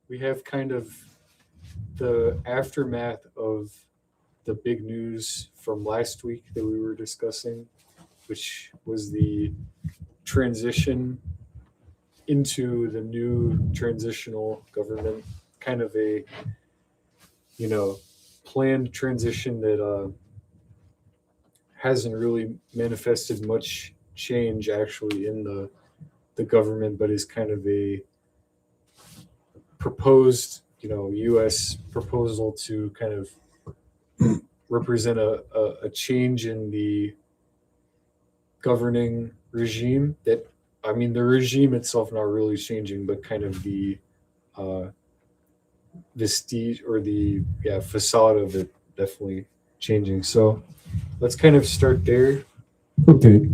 we have kind of the aftermath of the big news from last week that we were discussing, which was the transition into the new transitional government, kind of a you know planned transition that hasn't really manifested much change actually in the government, but is kind of a proposed U.S. proposal to kind of represent a change in the governing regime. That I mean, the regime itself not really changing, but kind of the uh, vestige or the facade of it definitely changing. So let's kind of start there. Okay.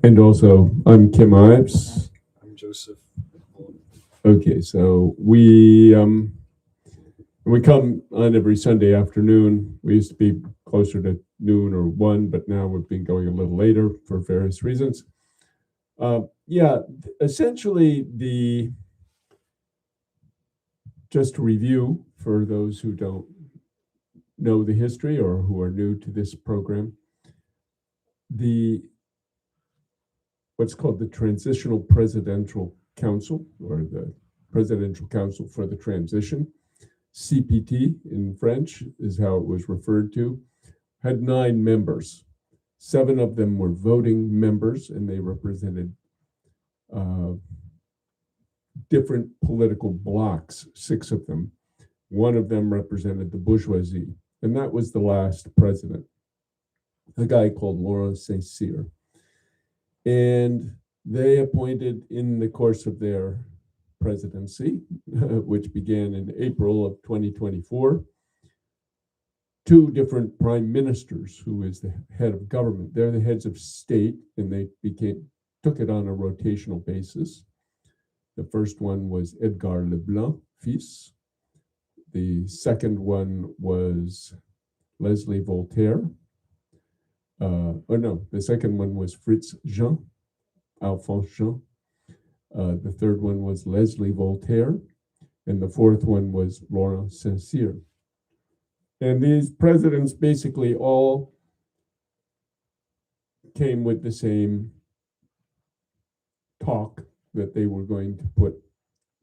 And also, I'm Kim Ives. I'm Joseph Mullen. Okay, so we come on every Sunday afternoon. We used to be closer to noon or 1, but now we've been going a little later for various reasons. Yeah, essentially, just to review for those who don't know the history or who are new to this program, what's called the Transitional Presidential Council, or the Presidential Council for the Transition, CPT in French is how it was referred to, had 9 members. 7 of them were voting members, and they represented different political blocs, 6 of them. 1 of them represented the bourgeoisie, and that was the last president, a guy called Laurent Saint-Cyr. And they appointed, in the course of their presidency, which began in April of 2024, 2 different prime ministers, who is the head of government. They're the heads of state, and they took it on a rotational basis. The first one was Edgar Leblanc, fils. The second one was Leslie Voltaire. The second one was Fritz Jean, Alphonse Jean. The third one was Leslie Voltaire, and the fourth one was Laurent Saint-Cyr. And these presidents basically all came with the same talk that they were going to put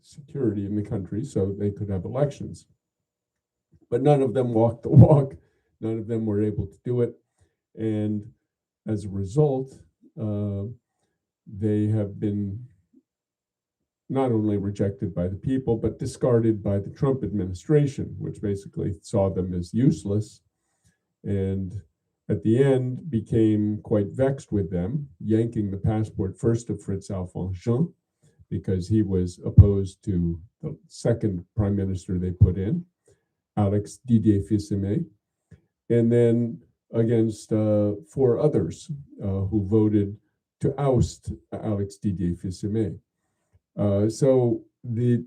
security in the country so they could have elections. But none of them walked the walk. None of them were able to do it. And as a result, they have been not only rejected by the people, but discarded by the Trump administration, which basically saw them as useless, and at the end became quite vexed with them, yanking the passport first of Fritz Alphonse Jean, because he was opposed to the second prime minister they put in, Alix Didier Fils-Aimé, and then against 4 others who voted to oust Alix Didier Fils-Aimé. So the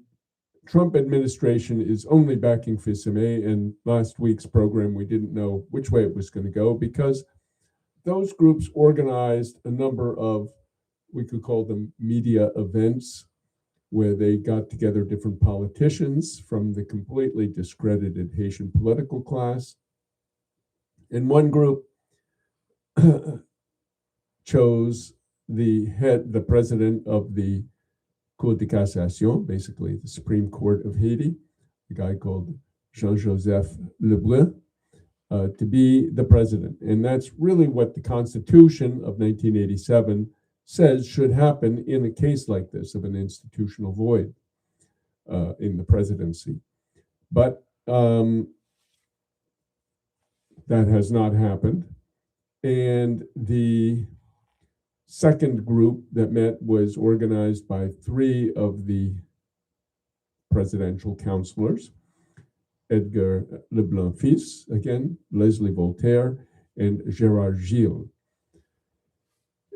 Trump administration is only backing Fils-Aimé, and last week's program we didn't know which way it was going to go, because those groups organized a number of, we could call them media events, where they got together different politicians from the completely discredited Haitian political class. And one group chose the president of the Cour de Cassation, basically the Supreme Court of Haiti, a guy called Jean-Joseph Lebrun, to be the president. And that's really what the Constitution of 1987 says should happen in a case like this of an institutional void in the presidency. But that has not happened. And the second group that met was organized by 3 of the presidential counselors, Edgar Leblanc fils, again, Leslie Voltaire, and Gérard Gilles.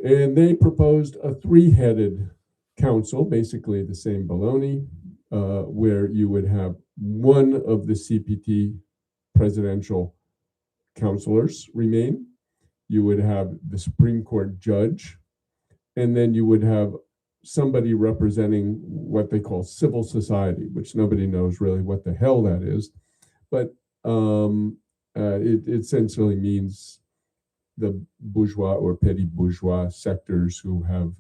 And they proposed a 3-headed council, basically the same baloney, where you would have one of the CPT presidential counselors remain. You would have the Supreme Court judge, and then you would have somebody representing what they call civil society, which nobody knows really what the hell that is. But it essentially means the bourgeois or petty bourgeois sectors who have,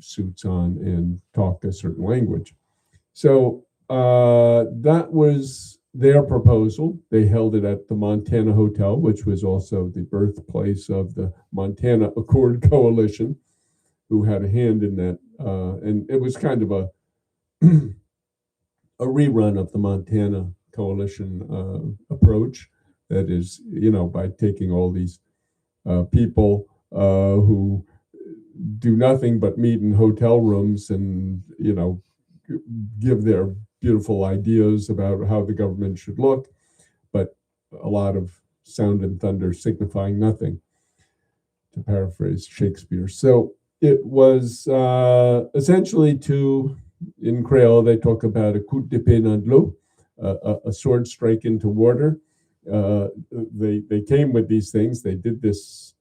suits on and talk a certain language. So that was their proposal. They held it at the Montana Hotel, which was also the birthplace of the Montana Accord Coalition, who had a hand in that. And it was kind of a rerun of the Montana Coalition approach. That is, by taking all these people who do nothing but meet in hotel rooms and, give their beautiful ideas about how the government should look, but a lot of sound and thunder signifying nothing, to paraphrase Shakespeare. So it was essentially in Creole, they talk about a coup d'épée dans l'eau, a sword strike into water. They came with these things. They did this,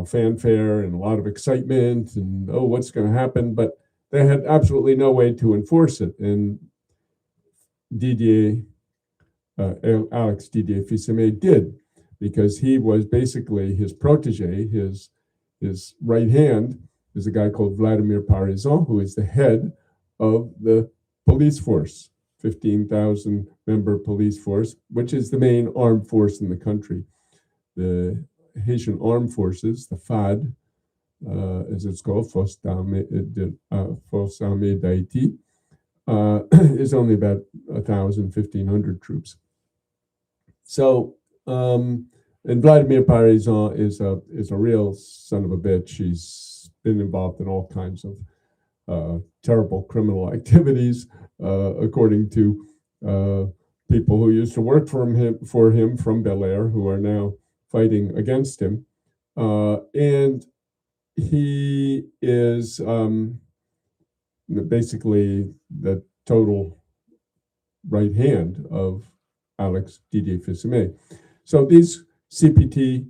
fanfare and a lot of excitement and, oh, what's going to happen? But they had absolutely no way to enforce it. And Alix Didier Fils-Aimé did, because he was basically his protege, his right hand is a guy called Vladimir Parizan, who is the head of the police force, 15,000 member police force, which is the main armed force in the country. The Haitian Armed Forces, the FAD, as it's called, Force Armée d'Haïti, is only about 1,000, 1,500 troops. So, and Vladimir Parizan is a real son of a bitch. He's been involved in all kinds of terrible criminal activities, according to people who used to work for him from Bel Air, who are now fighting against him. And he is basically the total right hand of Alix Didier Fils-Aimé. So these CPT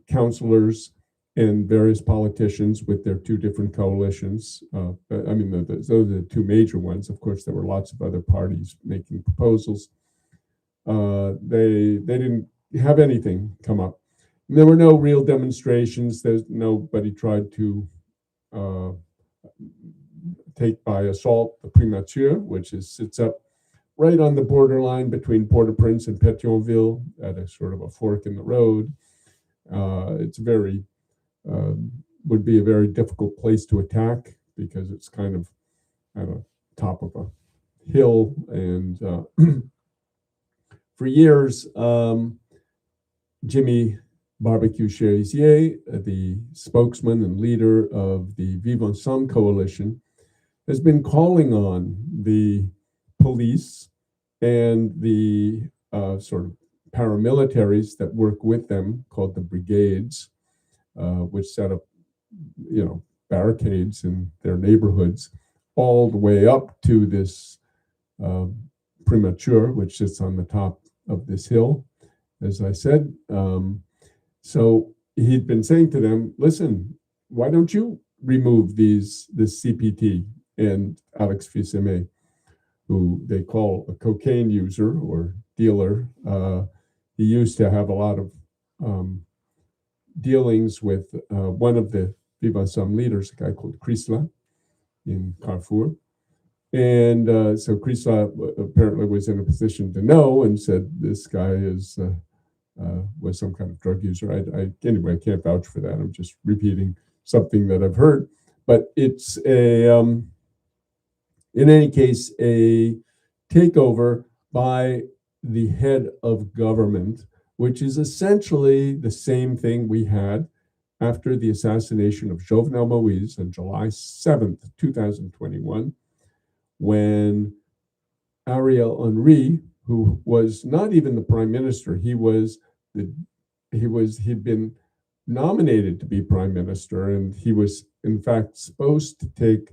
counselors and various politicians with their two different coalitions, those are the two major ones. Of course, there were lots of other parties making proposals. They didn't have anything come up. There were no real demonstrations. Nobody tried to take by assault the primature, which sits up right on the borderline between Port-au-Prince and Pétionville at a sort of a fork in the road. It's would be a very difficult place to attack because it's kind of at the top of a hill. And for years, Jimmy Barbecue Cherizier, the spokesman and leader of the Vivre Ensemble coalition, has been calling on the police and the sort of paramilitaries that work with them, called the brigades, which set up, barricades in their neighborhoods, all the way up to this primature, which sits on the top of this hill, as I said. So he'd been saying to them, listen, why don't you remove this CPT? And Alix Fils-Aimé, who they call a cocaine user or dealer, he used to have a lot of dealings with one of the Vivre Ensemble leaders, a guy called Chrysler in Carrefour. And so Chrysler apparently was in a position to know and said, this guy was some kind of drug user. Anyway, I can't vouch for that. I'm just repeating something that I've heard. But it's in any case, a takeover by the head of government, which is essentially the same thing we had after the assassination of Jovenel Moïse on July 7th, 2021, when Ariel Henry, who was not even the prime minister, he'd been nominated to be prime minister, and he was in fact supposed to take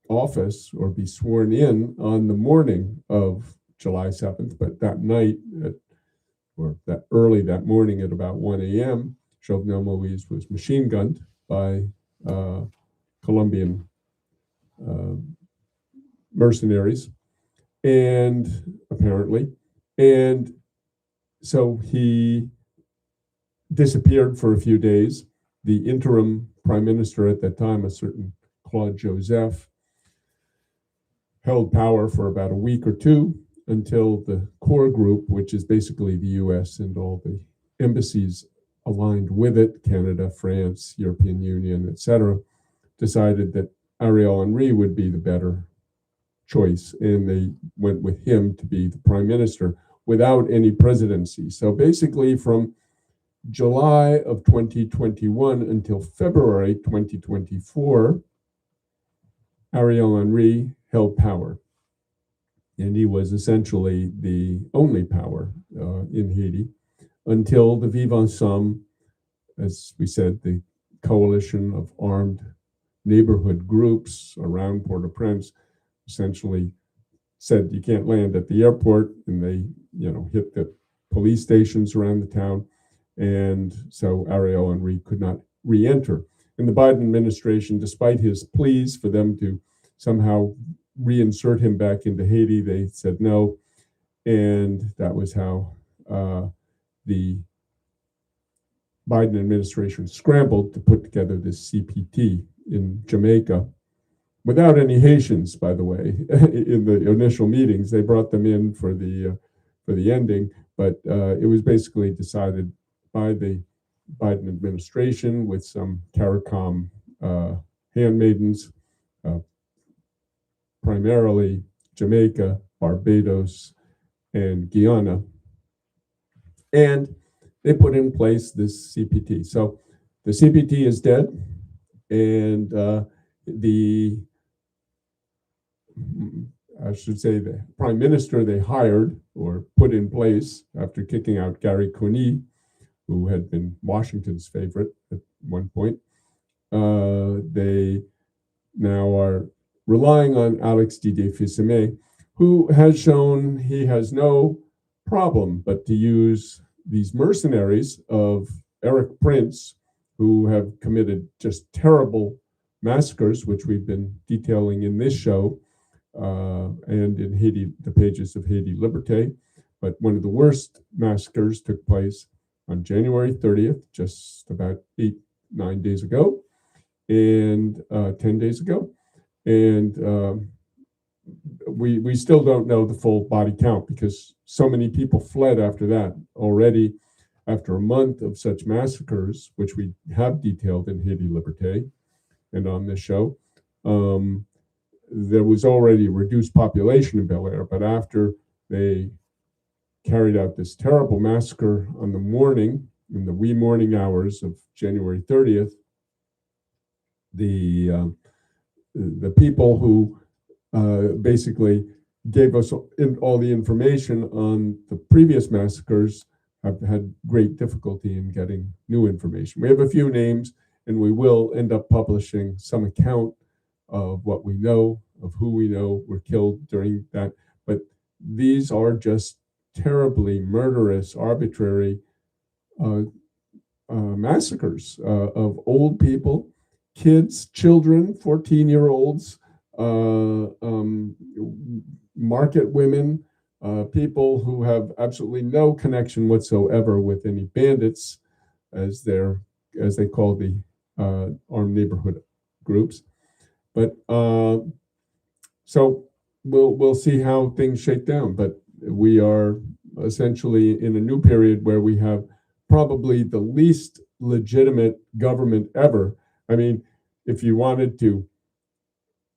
office or be sworn in on the morning of July 7th, but that night that morning at about 1 a.m., Jovenel Moïse was machine gunned by Colombian mercenaries, and apparently, and so he disappeared for a few days. The interim prime minister at that time, a certain Claude Joseph, held power for about a week or two until the core group, which is basically the US and all the embassies aligned with it, Canada, France, European Union, etc., decided that Ariel Henry would be the better choice, and they went with him to be the prime minister without any presidency. So basically, from July of 2021 until February 2024, Ariel Henry held power. And he was essentially the only power in Haiti until the Vivre Ensemble, as we said, the coalition of armed neighborhood groups around Port-au-Prince, essentially said you can't land at the airport, and they, hit the police stations around the town, and so Ariel Henry could not re-enter. And the Biden administration, despite his pleas for them to somehow reinsert him back into Haiti, they said no, and that was how the Biden administration scrambled to put together this CPT in Jamaica, without any Haitians, by the way, in the initial meetings. They brought them in for the ending, but it was basically decided by the Biden administration with some CARICOM handmaidens, primarily Jamaica, Barbados, and Guyana. And they put in place this CPT. So the CPT is dead, and the prime minister they hired or put in place after kicking out Gary Coney, who had been Washington's favorite at one point, they now are relying on Alix Didier Fils-Aimé, who has shown he has no problem but to use these mercenaries of Eric Prince, who have committed just terrible massacres, which we've been detailing in this show and in Haiti, the pages of Haiti Liberté. But one of the worst massacres took place on January 30th, just about 8-9 days ago, and 10 days ago. And we still don't know the full body count because so many people fled after that already. After a month of such massacres, which we have detailed in Haiti Liberté and on this show, there was already a reduced population in Bel Air, but after they carried out this terrible massacre on the morning, in the wee morning hours of January 30th, the people who basically gave us all the information on the previous massacres have had great difficulty in getting new information. We have a few names, and we will end up publishing some account of what we know, of who we know were killed during that. But these are just terribly murderous, arbitrary massacres of old people, kids, children, 14-year-olds, market women, people who have absolutely no connection whatsoever with any bandits, as they call the armed neighborhood groups. But so we'll see how things shake down. But we are essentially in a new period where we have probably the least legitimate government ever. I mean, if you wanted to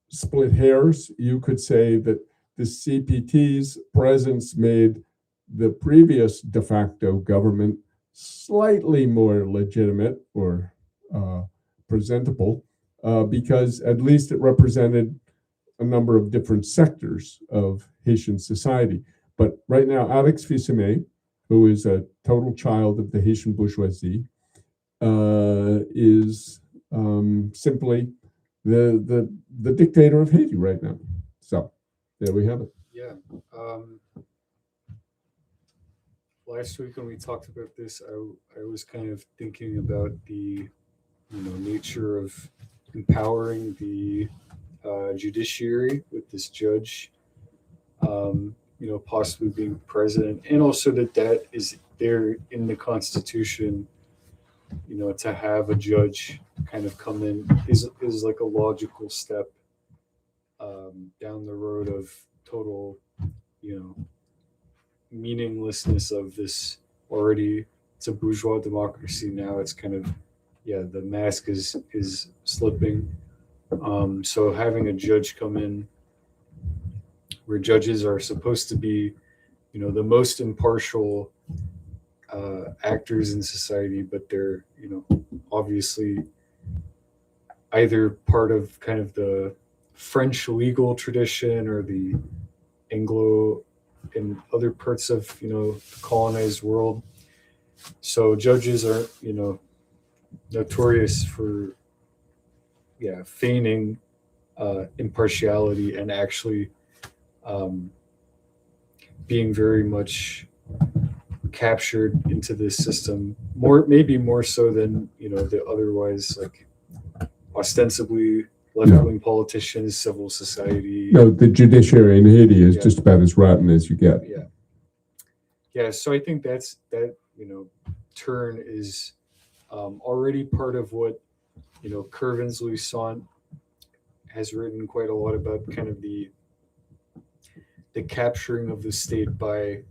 split hairs, you could say that the CPT's presence made the previous de facto government slightly more legitimate or presentable, because at least it represented a number of different sectors of Haitian society. But right now, Alix Fils-Aimé, who is a total child of the Haitian bourgeoisie, is simply the dictator of Haiti right now. So there we have it. Yeah. Last week when we talked about this, I was kind of thinking about the nature of empowering the judiciary with this judge, possibly being president, and also that is there in the Constitution, to have a judge kind of come in is like a logical step down the road of total, meaninglessness of this already. It's a bourgeois democracy now. It's kind of, the mask is slipping. So having a judge come in, where judges are supposed to be, the most impartial actors in society, but they're, obviously either part of kind of the French legal tradition or the Anglo in other parts of, the colonized world. So judges are, notorious for, feigning impartiality and actually being very much captured into this system, maybe more so than, the otherwise, like, ostensibly left-wing politicians, civil society. No, the judiciary in Haiti is just about as rotten as you get. Yeah. So I think that turn is already part of what, Kervins Louisant has written quite a lot about, kind of the capturing of the state by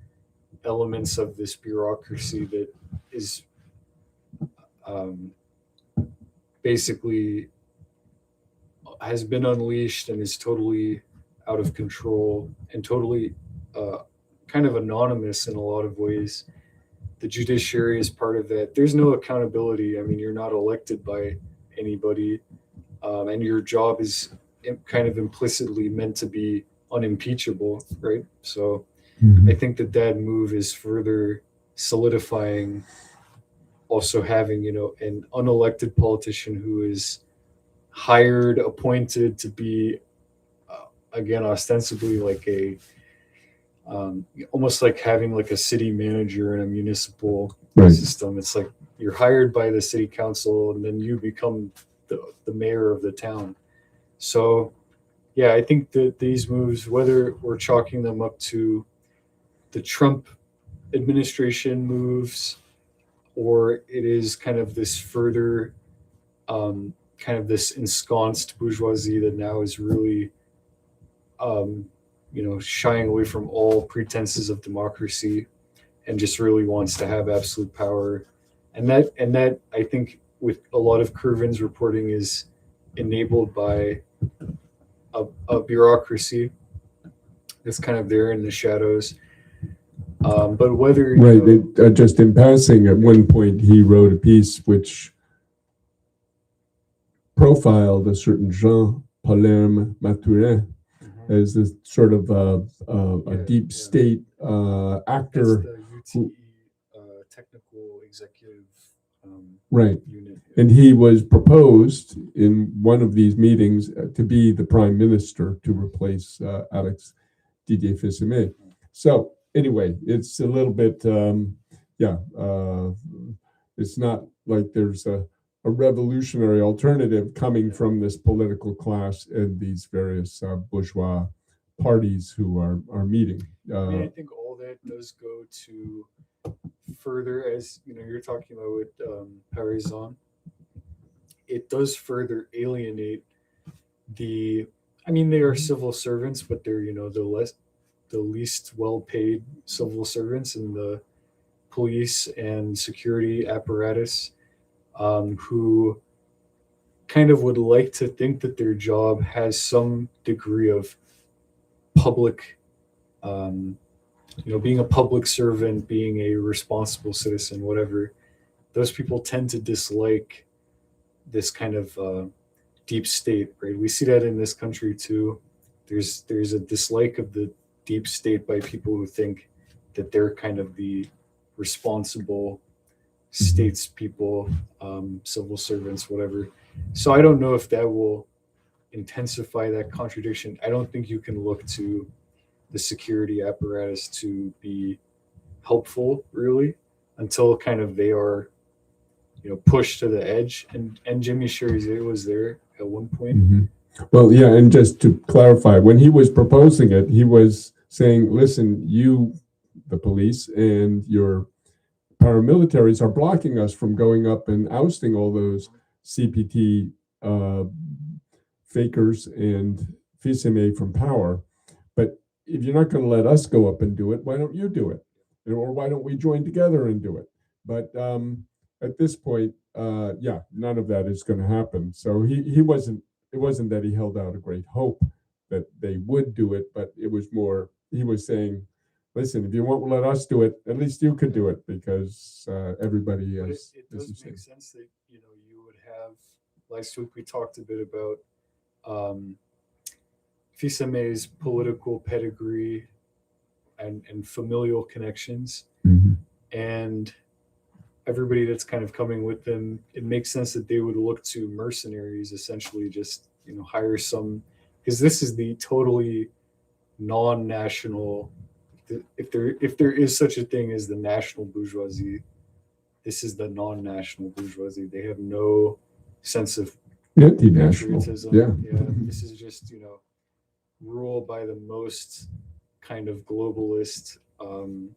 elements of this bureaucracy that is basically has been unleashed and is totally out of control and totally kind of anonymous in a lot of ways. The judiciary is part of that. There's no accountability. I mean, you're not elected by anybody, and your job is kind of implicitly meant to be unimpeachable, right? So I think that move is further solidifying also having, an unelected politician who is hired, appointed to be, again, ostensibly like a, almost like having like a city manager in a municipal system. It's like you're hired by the city council and then you become the mayor of the town. So, I think that these moves, whether we're chalking them up to the Trump administration moves, or it is kind of this further, kind of this ensconced bourgeoisie that now is really, shying away from all pretenses of democracy and just really wants to have absolute power. And that I think with a lot of Kervin's reporting is enabled by a bureaucracy that's kind of there in the shadows. But whether just in passing, at one point he wrote a piece which profiled a certain Jean Palerme Maturin as this sort of a deep state actor. That's the UTE technical executive unit. And he was proposed in one of these meetings to be the prime minister to replace Alix Didier Fils-Aimé. So anyway, it's a little bit, it's not like there's a revolutionary alternative coming from this political class and these various bourgeois parties who are meeting. I think all that does go to further, as you're talking about with Parizan, it does further alienate they are civil servants, but they're, the least well-paid civil servants in the police and security apparatus, who kind of would like to think that their job has some degree of public, being a public servant, being a responsible citizen, whatever. Those people tend to dislike this kind of deep state, right? We see that in this country too. There's a dislike of the deep state by people who think that they're kind of the responsible statespeople, civil servants, whatever. So I don't know if that will intensify that contradiction. I don't think you can look to the security apparatus to be helpful, really, until kind of they are pushed to the edge. And Jimmy Cherizier was there at one point. Mm-hmm. Well, yeah, and just to clarify, when he was proposing it, he was saying, listen, you, the police, and your paramilitaries are blocking us from going up and ousting all those CPT fakers and Fils-Aimé from power. But if you're not going to let us go up and do it, why don't you do it? Or why don't we join together and do it? But at this point, none of that is going to happen. So he wasn't. It wasn't that he held out a great hope that they would do it, but it was more. He was saying, "Listen, if you won't let us do it, at least you could do it because everybody But is." it does make sense that you would have. Last week we talked a bit about Fils-Aimé's political pedigree and familial connections, Mm-hmm. and everybody that's kind of coming with them. It makes sense that they would look to mercenaries, essentially, just hire some, because this is the totally non-national. If there is such a thing as the national bourgeoisie, this is the non-national bourgeoisie. They have no sense of Anti-national. patriotism. Yeah. This is just rule by the most kind of globalist. I'm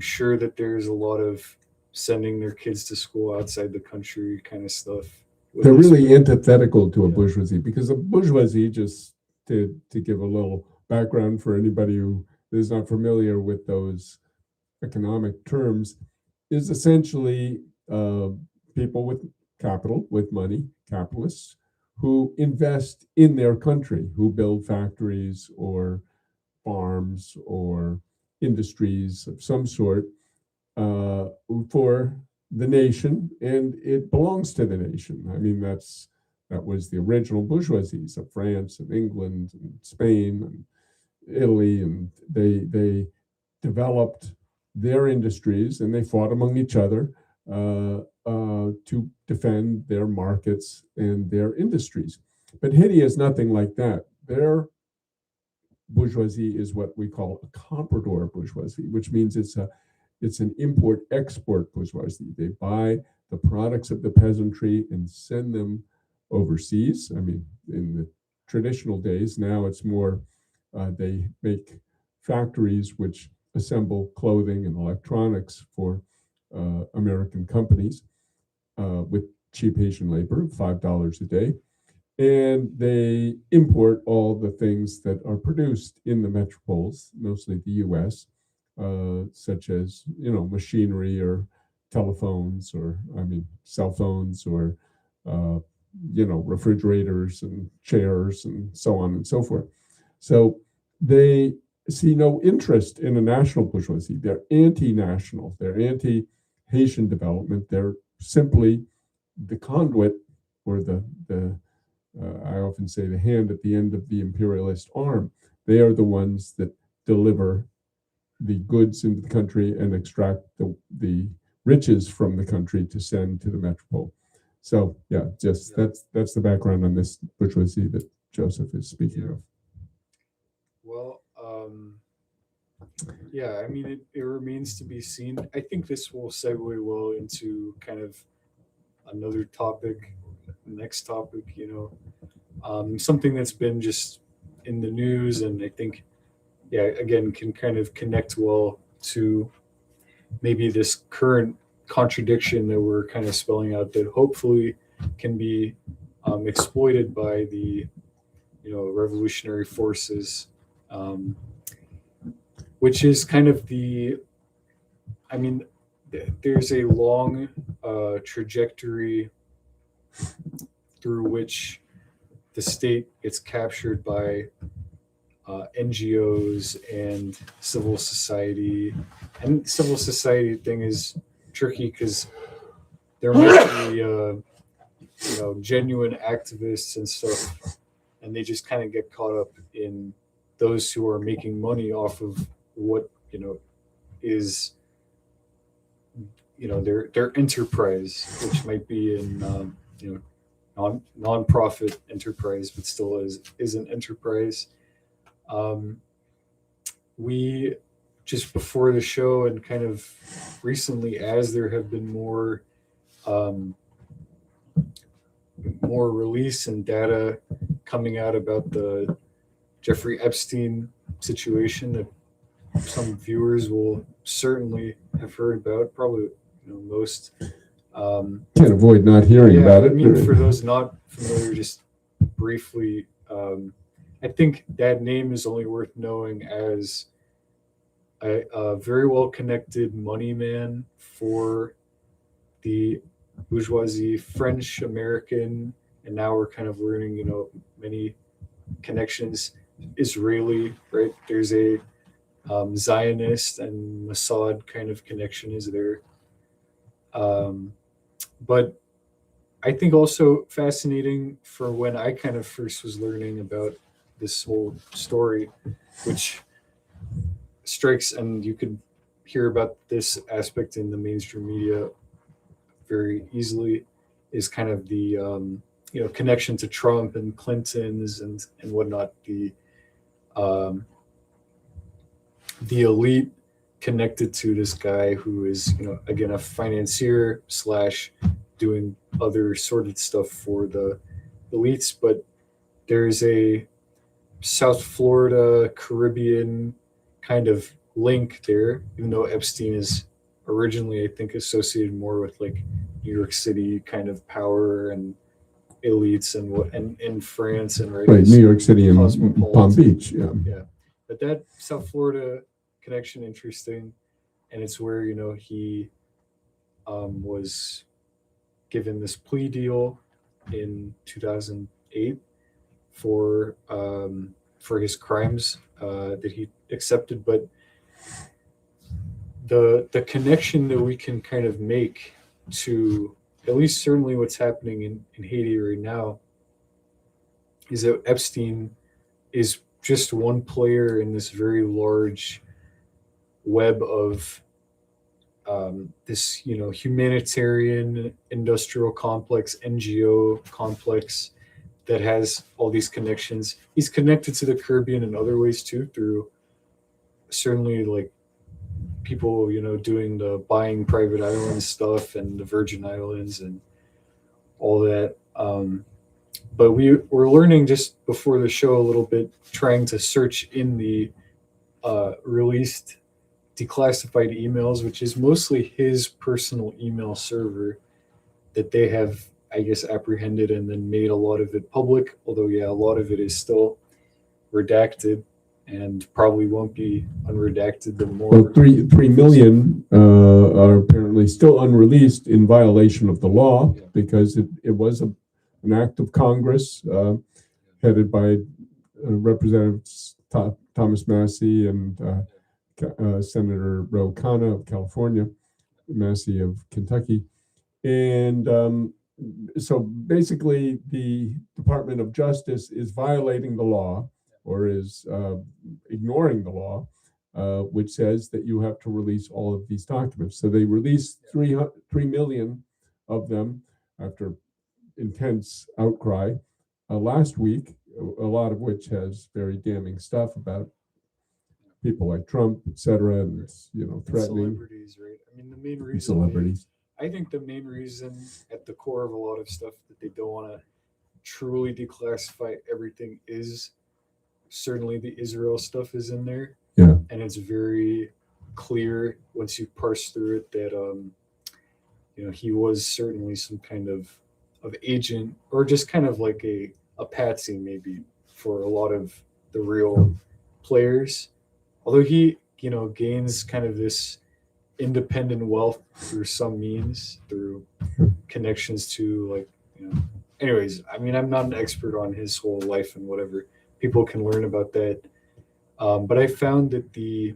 sure that there's a lot of sending their kids to school outside the country kind of stuff. They're really antithetical to a bourgeoisie, because a bourgeoisie, just to give a little background for anybody who is not familiar with those economic terms, is essentially people with capital, with money, capitalists, who invest in their country, who build factories or farms or industries of some sort for the nation, and it belongs to the nation. I mean, that was the original bourgeoisies of France and England and Spain and Italy, and they developed their industries and they fought among each other to defend their markets and their industries. But Haiti is nothing like that. Their bourgeoisie is what we call a comprador bourgeoisie, which means it's an import-export bourgeoisie. They buy the products of the peasantry and send them overseas. I mean, in the traditional days, now it's more they make factories which assemble clothing and electronics for American companies with cheap Haitian labor, $5 a day. And they import all the things that are produced in the metropoles, mostly the US, such as machinery or telephones, or cell phones, or refrigerators and chairs and so on and so forth. So they see no interest in a national bourgeoisie. They're anti-national. They're anti-Haitian development. They're simply the conduit, or the I often say the hand at the end of the imperialist arm. They are the ones that deliver the goods into the country and extract the riches from the country to send to the metropole. So that's the background on this bourgeoisie that Joseph is speaking of. Well, it remains to be seen. I think this will segue well into kind of another topic, next topic, something that's been just in the news, and I think, again, can kind of connect well to maybe this current contradiction that we're kind of spelling out, that hopefully can be exploited by the revolutionary forces, which is kind of there's a long trajectory through which the state gets captured by NGOs and civil society. And civil society thing is tricky because there might be genuine activists and stuff, and they just kind of get caught up in those who are making money off of what is their enterprise, which might be in non-profit enterprise, but still is an enterprise. We just before the show, and kind of recently, as there have been more um, more release and data coming out about the Jeffrey Epstein situation that some viewers will certainly have heard about, probably most. Can't avoid not hearing about it. I mean, for those not familiar, just briefly, I think that name is only worth knowing as a very well connected money man for the bourgeoisie, French American, and now we're kind of learning, many connections. Israeli, right? There's a Zionist and Mossad kind of connection is there. But I think also fascinating for when I kind of first was learning about this whole story, which strikes, and you could hear about this aspect in the mainstream media very easily, is kind of the connection to Trump and Clinton's and whatnot, the elite connected to this guy who is again a financier slash doing other sordid stuff for the elites. But there's a South Florida Caribbean kind of link there, even though Epstein is originally, I think, associated more with like New York City kind of power and elites and in France and right, New York City and Palm Beach. Yeah. But that South Florida connection, interesting. And it's where, he was given this plea deal in 2008 for his crimes that he accepted. But the connection that we can kind of make to at least certainly what's happening in Haiti right now is that Epstein is just one player in this very large web of this humanitarian industrial complex, NGO complex that has all these connections. He's connected to the Caribbean in other ways too, through certainly like people doing the buying private island stuff and the Virgin Islands and all that. But we're learning just before the show a little bit, trying to search in the released declassified emails, which is mostly his personal email server that they have, I guess, apprehended and then made a lot of it public. Although, a lot of it is still redacted and probably won't be unredacted the more. Well, 3 million are apparently still unreleased in violation of the law, because it was an act of Congress headed by Representatives Thomas Massey and Senator Ro Khanna of California, Massey of Kentucky. And so basically the Department of Justice is violating the law, or is ignoring the law, which says that you have to release all of these documents. So they released 3 million of them after intense outcry last week, a lot of which has very damning stuff about people like Trump, et cetera, and threatening celebrities, right? I mean, the main reason celebrities. I think the main reason at the core of a lot of stuff that they don't want to truly declassify everything is certainly the Israel stuff is in there. Yeah. And it's very clear once you parse through it that he was certainly some kind of agent, or just kind of like a patsy maybe for a lot of the real players. Although he, gains kind of this independent wealth through some means, through connections to anyways, I mean, I'm not an expert on his whole life and whatever. People can learn about that. But I found that the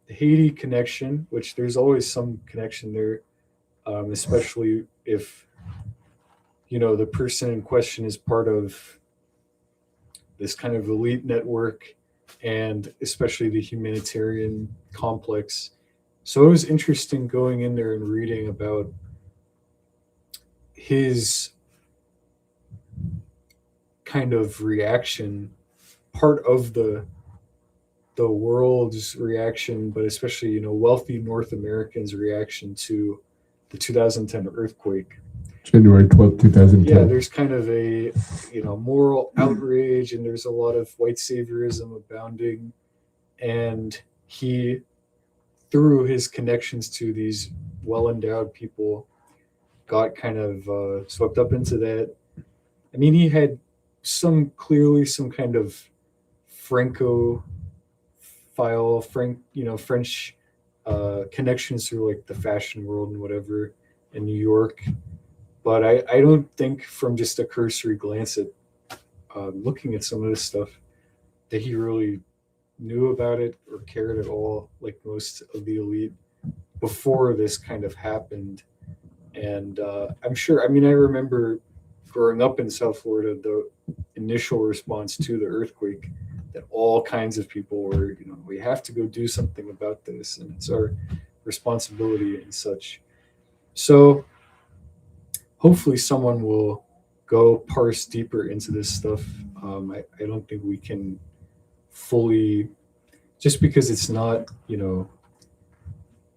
Haiti connection, which there's always some connection there, especially if, the person in question is part of this kind of elite network, and especially the humanitarian complex. So it was interesting going in there and reading about his kind of reaction, part of the world's reaction, but especially, wealthy North Americans' reaction to the 2010 earthquake. January 12th, 2010. Yeah, there's kind of a moral outrage, and there's a lot of white saviorism abounding, and he, through his connections to these well-endowed people, got kind of swept up into that. I mean, he had clearly some kind of Franco French connections through like the fashion world and whatever in New York. But I don't think from just a cursory glance at looking at some of this stuff that he really knew about it or cared at all, like most of the elite, before this kind of happened. And I'm sure, I mean, I remember growing up in South Florida, the initial response to the earthquake, that all kinds of people were, we have to go do something about this, and it's our responsibility and such. So hopefully someone will go parse deeper into this stuff. I don't think we can fully, just because it's not,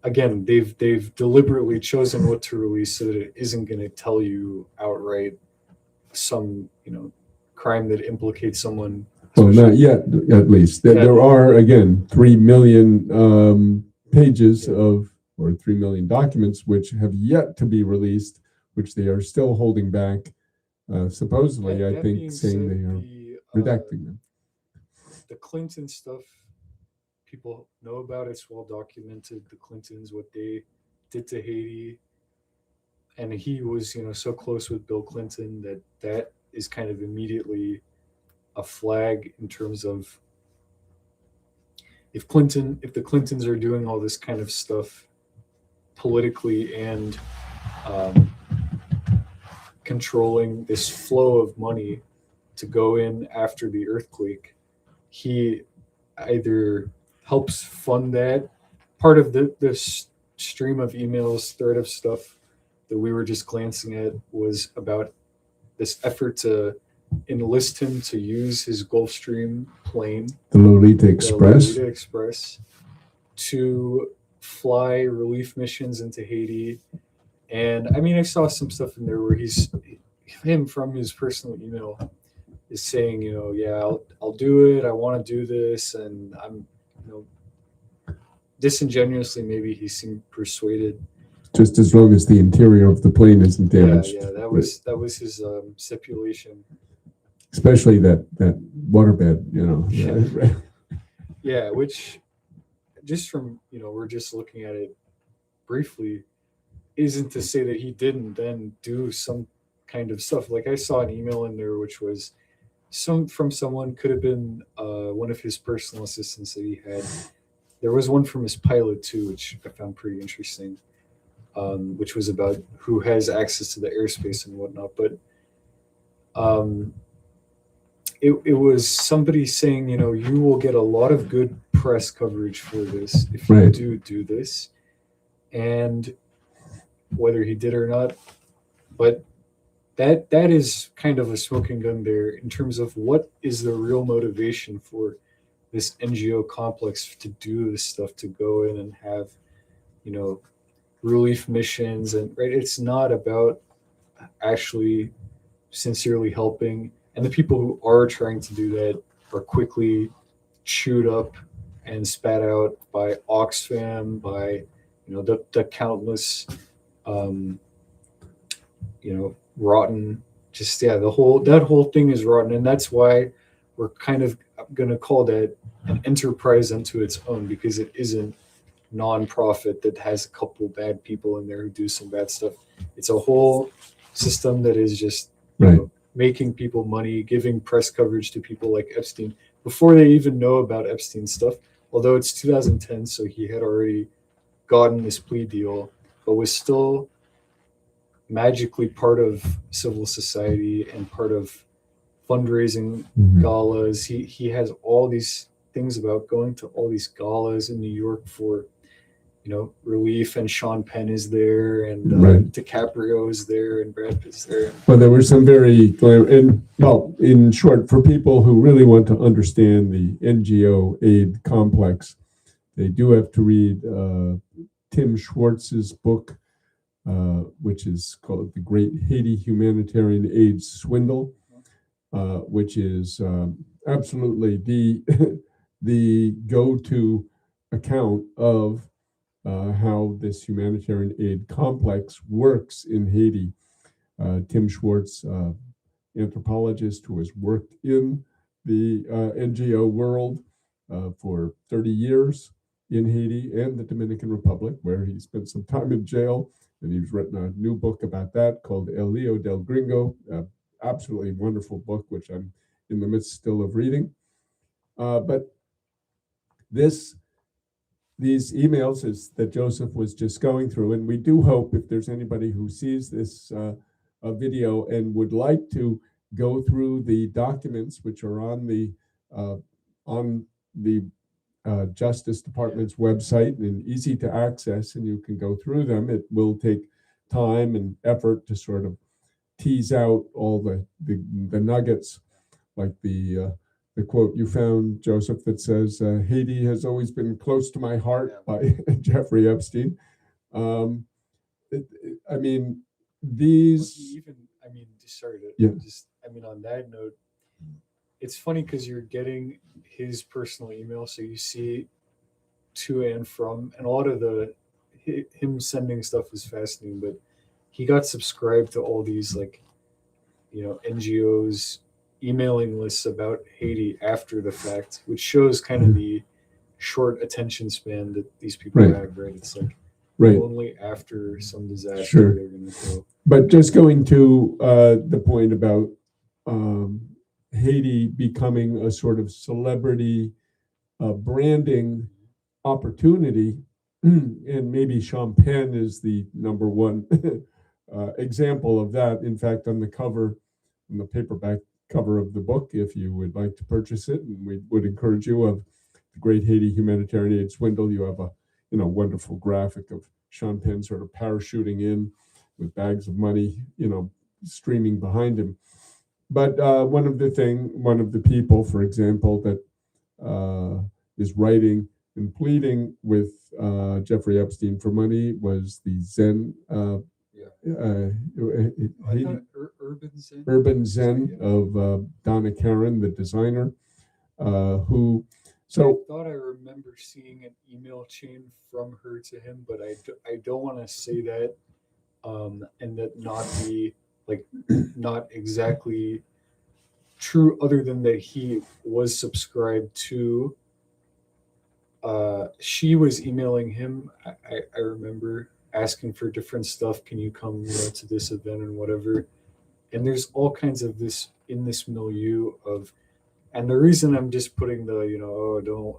again, they've deliberately chosen what to release so that it isn't going to tell you outright some, crime that implicates someone. Well, not yet, at least. There are, again, 3 million pages of, or 3 million documents, which have yet to be released, which they are still holding back, supposedly, I think, saying they are redacting them. The Clinton stuff, people know about. It's well documented. The Clintons, what they did to Haiti, and he was, so close with Bill Clinton that is kind of immediately a flag in terms of if the Clintons are doing all this kind of stuff politically and controlling this flow of money to go in after the earthquake, he either helps fund that. Part of the stream of emails, thread of stuff that we were just glancing at was about this effort to enlist him to use his Gulfstream plane, the Lolita Express, to fly relief missions into Haiti. And I mean, I saw some stuff in there where him from his personal email is saying, yeah, I'll do it. I want to do this. And I'm, disingenuously, maybe he seemed persuaded. Just as long as the interior of the plane isn't damaged. Yeah, that was his stipulation. Especially that waterbed, Yeah, which just from, we're just looking at it briefly, isn't to say that he didn't then do some kind of stuff. Like I saw an email in there which was from someone, could have been one of his personal assistants that he had. There was one from his pilot too, which I found pretty interesting, which was about who has access to the airspace and whatnot. But it was somebody saying, you will get a lot of good press coverage for this if you do this. And whether he did or not, but that is kind of a smoking gun there in terms of what is the real motivation for this NGO complex to do this stuff, to go in and have, relief missions. And it's not about actually sincerely helping. And the people who are trying to do that are quickly chewed up and spat out by Oxfam, by, the countless, rotten, that whole thing is rotten. And that's why we're kind of going to call that an enterprise unto its own, because it isn't non-profit that has a couple bad people in there who do some bad stuff. It's a whole system that is just making people money, giving press coverage to people like Epstein before they even know about Epstein's stuff. Although it's 2010, so he had already gotten this plea deal, but was still magically part of civil society and part of fundraising galas. He has all these things about going to all these galas in New York for, relief, and Sean Penn is there, and DiCaprio is there, and Brad Pitt's there. Well, there were some very in short, for people who really want to understand the NGO aid complex, they do have to read Tim Schwartz's book, which is called the Great Haiti Humanitarian Aid Swindle, which is absolutely the go-to account of how this humanitarian aid complex works in Haiti. Tim Schwartz, anthropologist who has worked in the NGO world for 30 years in Haiti and the Dominican Republic, where he spent some time in jail. And he's written a new book about that called El Lío del Gringo, absolutely wonderful book, which I'm in the midst still of reading. But these emails that Joseph was just going through, and we do hope if there's anybody who sees this video and would like to go through the documents which are on the Justice Department's website and easy to access, and you can go through them. It will take time and effort to sort of tease out all the nuggets, like the quote you found, Joseph, that says, Haiti has always been close to my heart by Jeffrey Epstein. I mean, these... on that note, it's funny because you're getting his personal email, so you see to and from, and a lot of him sending stuff is fascinating, but he got subscribed to all these NGOs emailing lists about Haiti after the fact, which shows kind of the short attention span that these people have, right? It's like only after some disaster they're going to go. But just going to the point about Haiti becoming a sort of celebrity branding opportunity, and maybe Champagne is the number one example of that. In fact, on the paperback cover of the book, if you would like to purchase it, and we would encourage you, of the Great Haiti Humanitarian Aid Swindle, you have a wonderful graphic of Champagne sort of parachuting in with bags of money, streaming behind him. But one of the people, for example, that is writing and pleading with Jeffrey Epstein for money was the Zen, Urban Zen of Donna Karan, the designer, who. So I thought I remember seeing an email chain from her to him, but I don't want to say that, and that not be not exactly true, other than that he was subscribed to. She was emailing him. I remember asking for different stuff. Can you come, to this event and whatever? And there's all kinds of this in this milieu of, and the reason I'm just putting the don't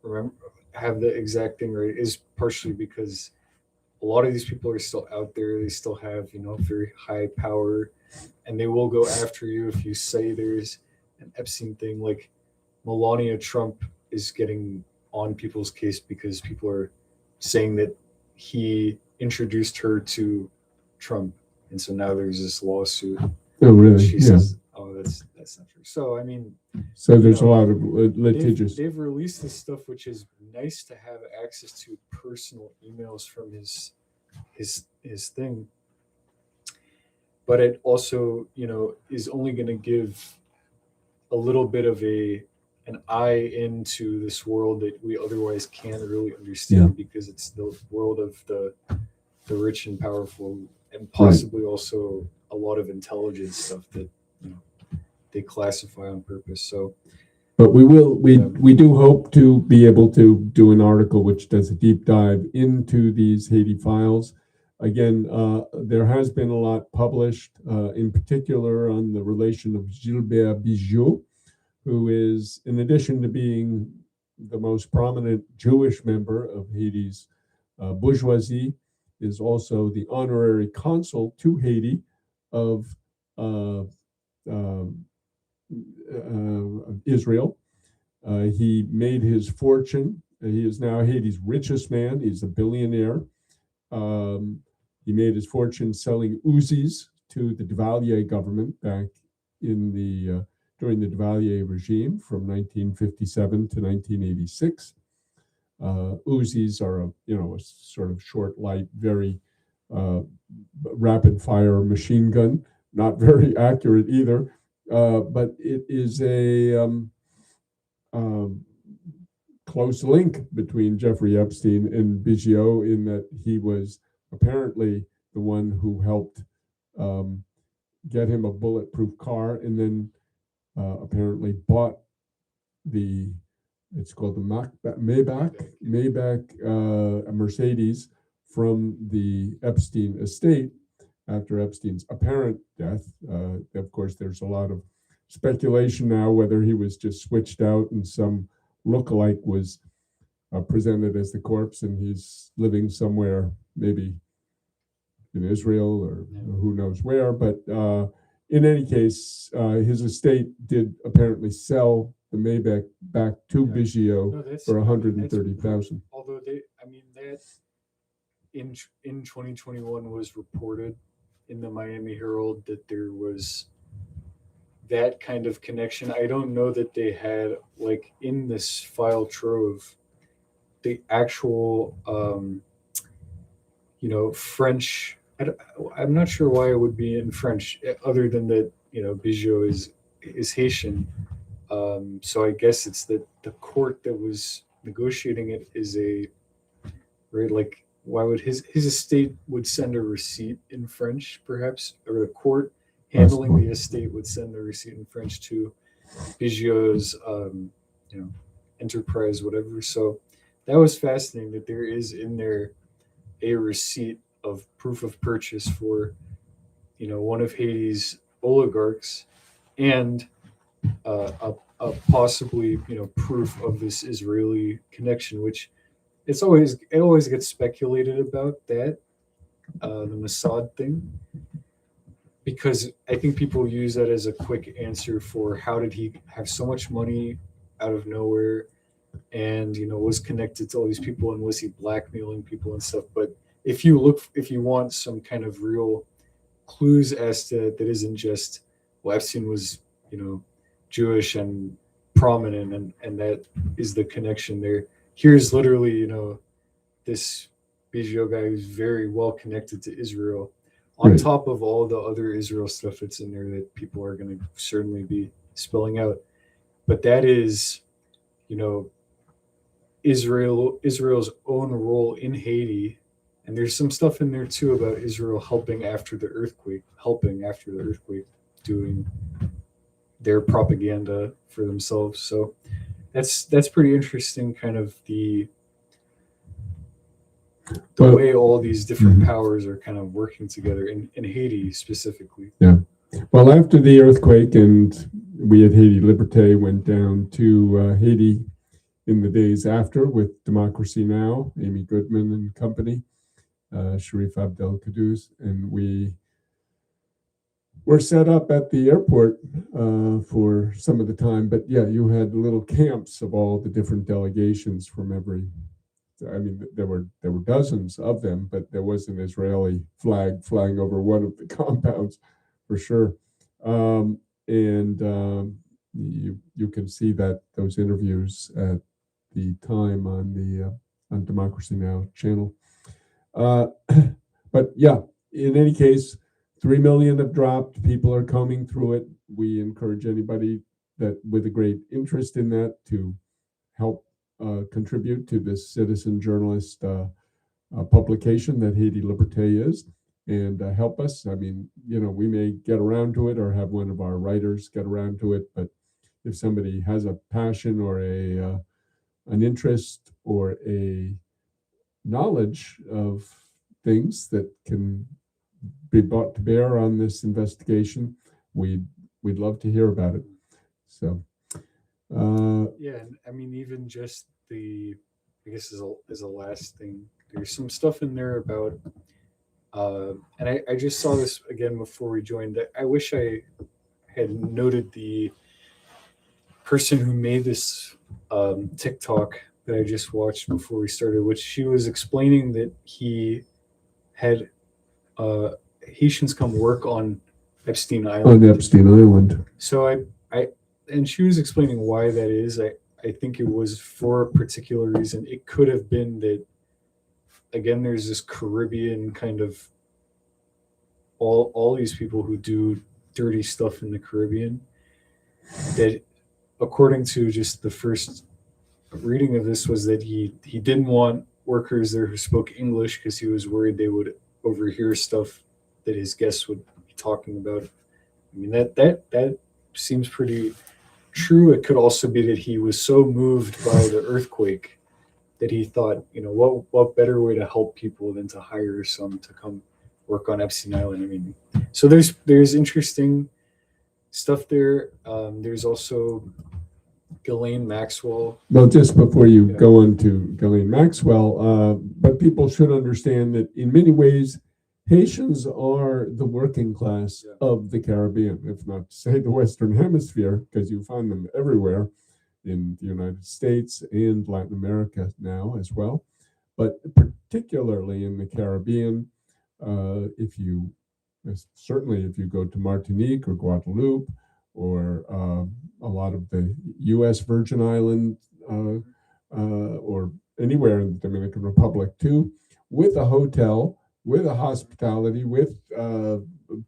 remember have the exact thing right is partially because a lot of these people are still out there. They still have very high power, and they will go after you if you say there's an Epstein thing. Like Melania Trump is getting on people's case because people are saying that he introduced her to Trump, and so now there's this lawsuit. Oh, really? She says, "Oh, that's not true." So I mean, so there's a lot of litigious. They've released this stuff, which is nice to have access to personal emails from his thing, but it also is only going to give a little bit of an eye into this world that we otherwise can't really understand, because it's the world of the rich and powerful, and possibly also a lot of intelligence stuff that they classify on purpose. So, but we do hope to be able to do an article which does a deep dive into these Haiti files. Again, there has been a lot published, in particular on the relation of Gilbert Bijou, who is, in addition to being the most prominent Jewish member of Haiti's bourgeoisie, is also the honorary consul to Haiti of Israel. He made his fortune. He is now Haiti's richest man. He's a billionaire. He made his fortune selling Uzis to the Duvalier government back in during the Duvalier regime from 1957 to 1986. Uzis are a sort of short, light, very rapid fire machine gun, not very accurate either, but it is a close link between Jeffrey Epstein and Biggio in that he was apparently the one who helped get him a bulletproof car, and then apparently bought it's called the Maybach, a Mercedes from the Epstein estate after Epstein's apparent death. Of course, there's a lot of speculation now whether he was just switched out and some lookalike was presented as the corpse and he's living somewhere, maybe in Israel or who knows where. But in any case, his estate did apparently sell the Maybach back to Biggio for $130,000. Although that in 2021 was reported in the Miami Herald that there was that kind of connection. I don't know that they had, like, in this file trove, the actual French. I'm not sure why it would be in French, other than that Biggio is Haitian. So I guess it's that the court that was negotiating it is like, why would his estate would send a receipt in French, perhaps, or the court handling the estate would send the receipt in French to Biggio's enterprise, whatever. So that was fascinating that there is in there a receipt of proof of purchase for one of Haiti's oligarchs, and a possibly proof of this Israeli connection, which it always gets speculated about that the Mossad thing, because I think people use that as a quick answer for how did he have so much money out of nowhere, and was connected to all these people, and was he blackmailing people and stuff. But if you want some kind of real clues as to that isn't just, well, Epstein was Jewish and prominent, and that is the connection there. Here's literally this Biggio guy who's very well connected to Israel, on top of all the other Israel stuff that's in there that people are going to certainly be spelling out. But that is Israel's own role in Haiti. And there's some stuff in there too about Israel helping after the earthquake, doing their propaganda for themselves. So that's pretty interesting, kind of the way all these different powers are kind of working together in Haiti specifically. Yeah. Well, after the earthquake, and we at Haiti Liberté went down to Haiti in the days after with Democracy Now!, Amy Goodman and company, Sharif Abdel Qaddous, and we were set up at the airport for some of the time. But yeah, you had little camps of all the different delegations from every. I mean, there were dozens of them, but there was an Israeli flag flying over one of the compounds, for sure. You can see those interviews at the time on Democracy Now! Channel. But yeah, in any case, 3 million have dropped. People are combing through it. We encourage anybody that with a great interest in that to help contribute to this citizen journalist publication that Haiti Liberté is, and help us. I mean, we may get around to it or have one of our writers get around to it, but if somebody has a passion or an interest or a knowledge of things that can be brought to bear on this investigation, we'd love to hear about it. So yeah, and I mean, even just I guess as a last thing, there's some stuff in there about and I just saw this again before we joined. I wish I had noted the person who made this TikTok that I just watched before we started, which she was explaining that he had Haitians come work on Epstein Island. On Epstein Island. So and she was explaining why that is. I think it was for a particular reason. It could have been that, again, there's this Caribbean kind of all these people who do dirty stuff in the Caribbean, that according to just the first reading of this was that he didn't want workers there who spoke English because he was worried they would overhear stuff that his guests would be talking about. I mean that seems pretty true. It could also be that he was so moved by the earthquake that he thought, what better way to help people than to hire some to come work on Epstein Island. I mean, so there's interesting stuff there. There's also Ghislaine Maxwell. Well, just before you Yeah. go on to Ghislaine Maxwell, but people should understand that in many ways, Haitians are the working class of the Caribbean, if not to say the Western Hemisphere, because you find them everywhere in the United States and Latin America now as well. But particularly in the Caribbean, certainly if you go to Martinique or Guadeloupe or a lot of the U.S. Virgin Islands or anywhere in the Dominican Republic too, with a hotel, with a hospitality, with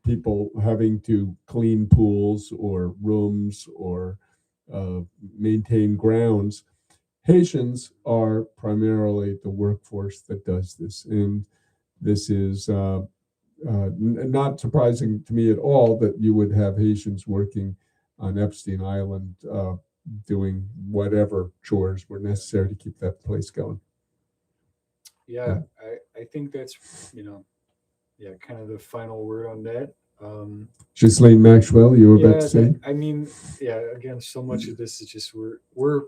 people having to clean pools or rooms or maintain grounds. Haitians are primarily the workforce that does this. And this is not surprising to me at all that you would have Haitians working on Epstein Island doing whatever chores were necessary to keep that place going. Yeah, I think that's, kind of the final word on that. Ghislaine Maxwell, you were about to say? Again, so much of this is just we're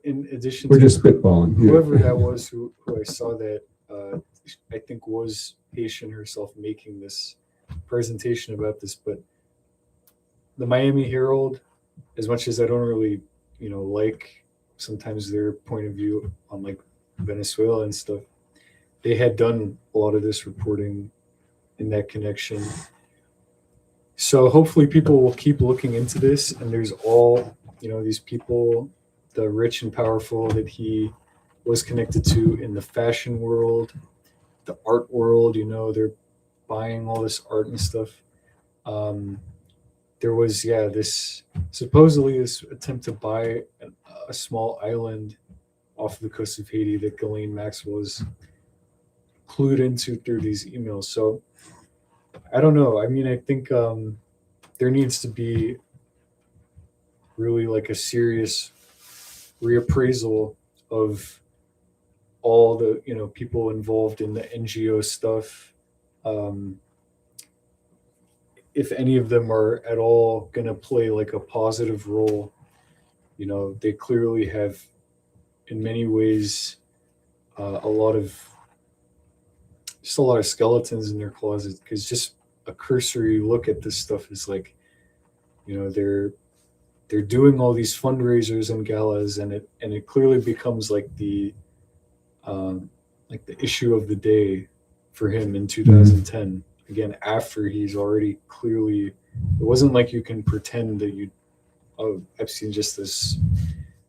in addition We're to just spitballing. whoever that was who I saw that I think was Haitian herself making this presentation about this, but the Miami Herald, as much as I don't really, like sometimes their point of view on like Venezuela and stuff, they had done a lot of this reporting in that connection. So hopefully people will keep looking into this, and there's all, these people, the rich and powerful that he was connected to in the fashion world, the art world, they're buying all this art and stuff. There was, this supposedly this attempt to buy a small island off the coast of Haiti that Ghislaine Maxwell was clued into through these emails. So I don't know. I mean, I think there needs to be really like a serious reappraisal of all the people involved in the NGO stuff. If any of them are at all going to play like a positive role, they clearly have in many ways a lot of skeletons in their closet, because just a cursory look at this stuff is like, they're doing all these fundraisers and galas, and it clearly becomes like the issue of the day for him in 2010. Again, after he's already clearly, it wasn't like you can pretend that Epstein's just this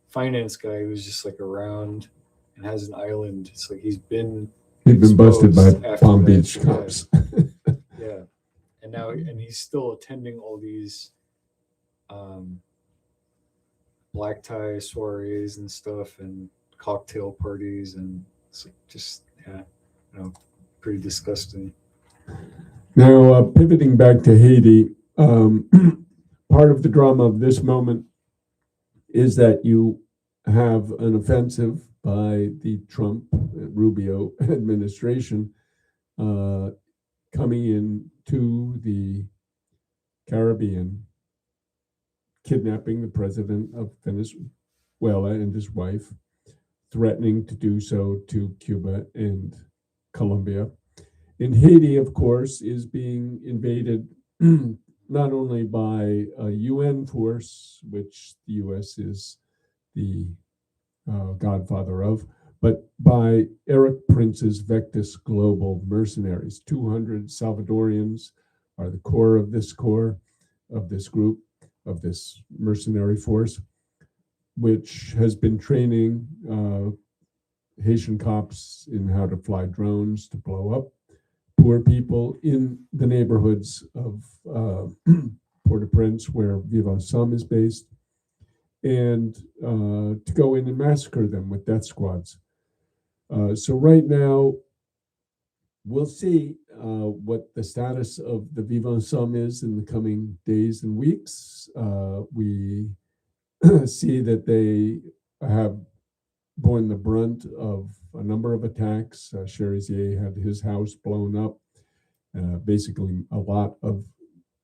finance guy who's just like around and has an island. It's like he'd been busted by Palm Beach cops. Yeah. And he's still attending all these black tie soirees and stuff and cocktail parties, and it's like just pretty disgusting. Now, pivoting back to Haiti, part of the drama of this moment is that you have an offensive by the Trump-Rubio administration coming in to the Caribbean, kidnapping the president of Venezuela and his wife, threatening to do so to Cuba and Colombia. And Haiti, of course, is being invaded not only by a UN force, which the U.S. is the godfather of, but by Eric Prince's Vectis Global mercenaries. 200 Salvadorians are the core of this group, of this mercenary force, which has been training Haitian cops in how to fly drones to blow up poor people in the neighborhoods of Port-au-Prince, where Vivre Ensemble is based, and to go in and massacre them with death squads. So right now, we'll see what the status of the Vivre Ensemble is in the coming days and weeks. We see that they have borne the brunt of a number of attacks. Cherizier had his house blown up. Basically, a lot of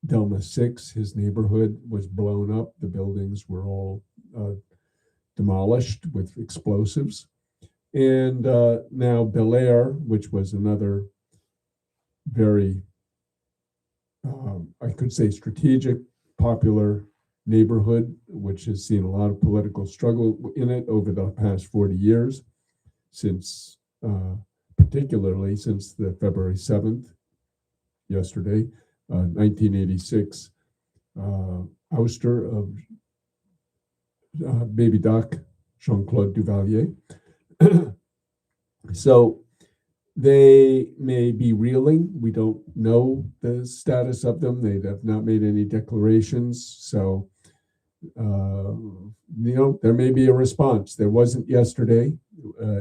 Delma 6, his neighborhood, was blown up. The buildings were all demolished with explosives. And now Bel Air, which was another very, I could say, strategic, popular neighborhood, which has seen a lot of political struggle in it over the past 40 years, since particularly since the February 7th, yesterday, 1986 ouster of Baby Doc Jean-Claude Duvalier. So they may be reeling. We don't know the status of them. They have not made any declarations. So, there may be a response. There wasn't yesterday.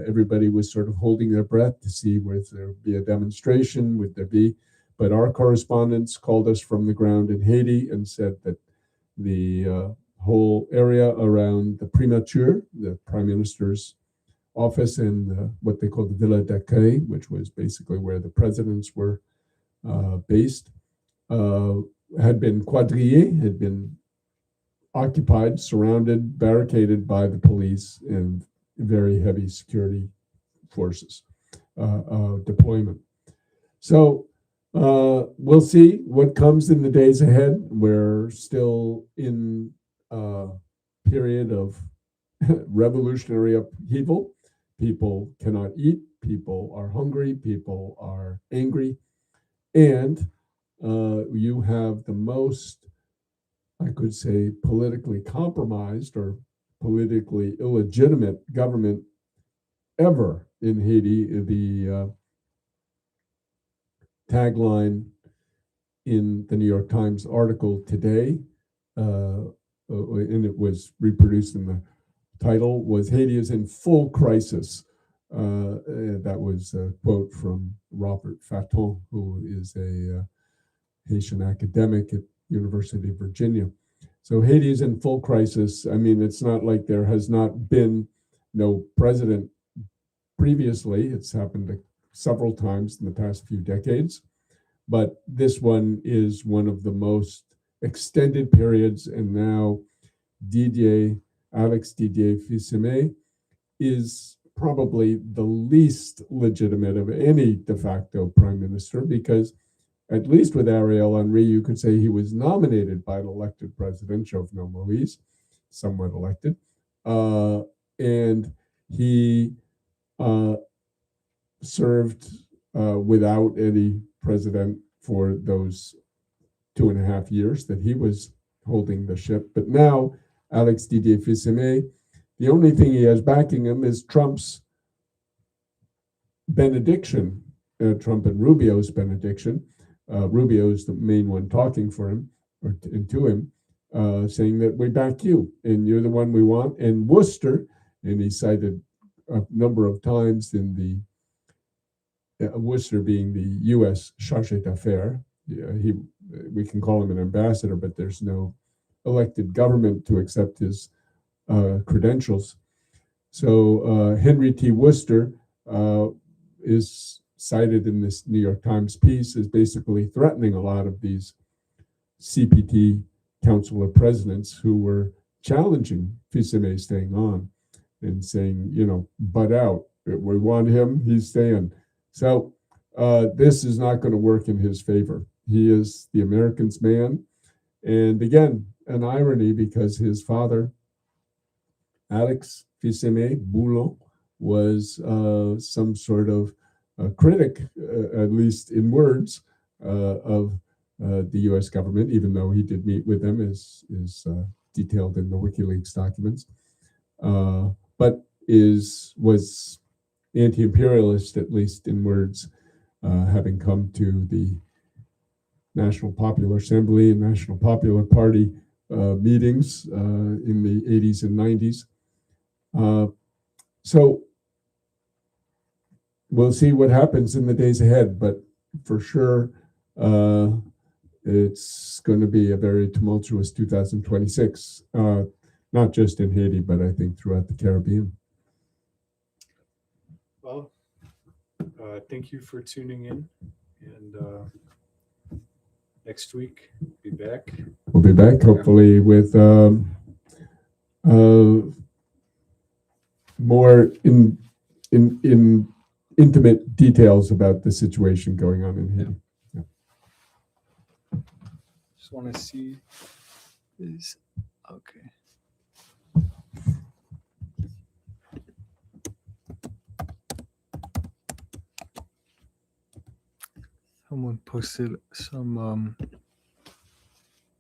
Everybody was sort of holding their breath to see whether there would be a demonstration, would there be. But our correspondents called us from the ground in Haiti and said that the whole area around the primature, the prime minister's office, and what they call the Villa d'Accueil, which was basically where the presidents were based, had been quadrillé, had been occupied, surrounded, barricaded by the police and very heavy security forces deployment. So we'll see what comes in the days ahead. We're still in a period of revolutionary upheaval. People cannot eat, people are hungry, people are angry, and you have the most, I could say, politically compromised or politically illegitimate government ever in Haiti. The tagline in the New York Times article today, and it was reproduced in the title, was "Haiti is in full crisis." That was a quote from Robert Fatton, who is a Haitian academic at University of Virginia. So Haiti is in full crisis. I mean, it's not like there has not been no president previously. It's happened several times in the past few decades. But this one is one of the most extended periods. And now Alix Didier Fils-Aimé is probably the least legitimate of any de facto prime minister, because at least with Ariel Henry, you could say he was nominated by an elected president, Jovenel Moïse, somewhat elected, and he served without any president for those 2.5 years that he was holding the ship. But now, Alix Didier Fils-Aimé, the only thing he has backing him is Trump's benediction, Trump and Rubio's benediction. Rubio is the main one talking for him, or to him, saying that we back you, and you're the one we want. And Worcester, and he cited a number of times in the Worcester being the U.S. chargé d'affaires. We can call him an ambassador, but there's no elected government to accept his credentials. So Henry T. Worcester is cited in this New York Times piece as basically threatening a lot of these CPT Council of Presidents who were challenging Fils-Aimé staying on and saying, butt out. We want him, he's staying. So this is not going to work in his favor. He is the American's man. And again, an irony, because his father, Alix Fils-Aimé Boulon, was some sort of critic, at least in words, of the U.S. government, even though he did meet with them, as is detailed in the WikiLeaks documents, but was anti-imperialist, at least in words. having come to the National Popular Assembly and National Popular Party meetings in the 80s and 90s. So we'll see what happens in the days ahead, but for sure, it's going to be a very tumultuous 2026, not just in Haiti, but I think throughout the Caribbean. Well, thank you for tuning in, and next week be back. We'll be back hopefully with more in intimate details about the situation going on in Haiti. Just want to see is okay. Someone posted some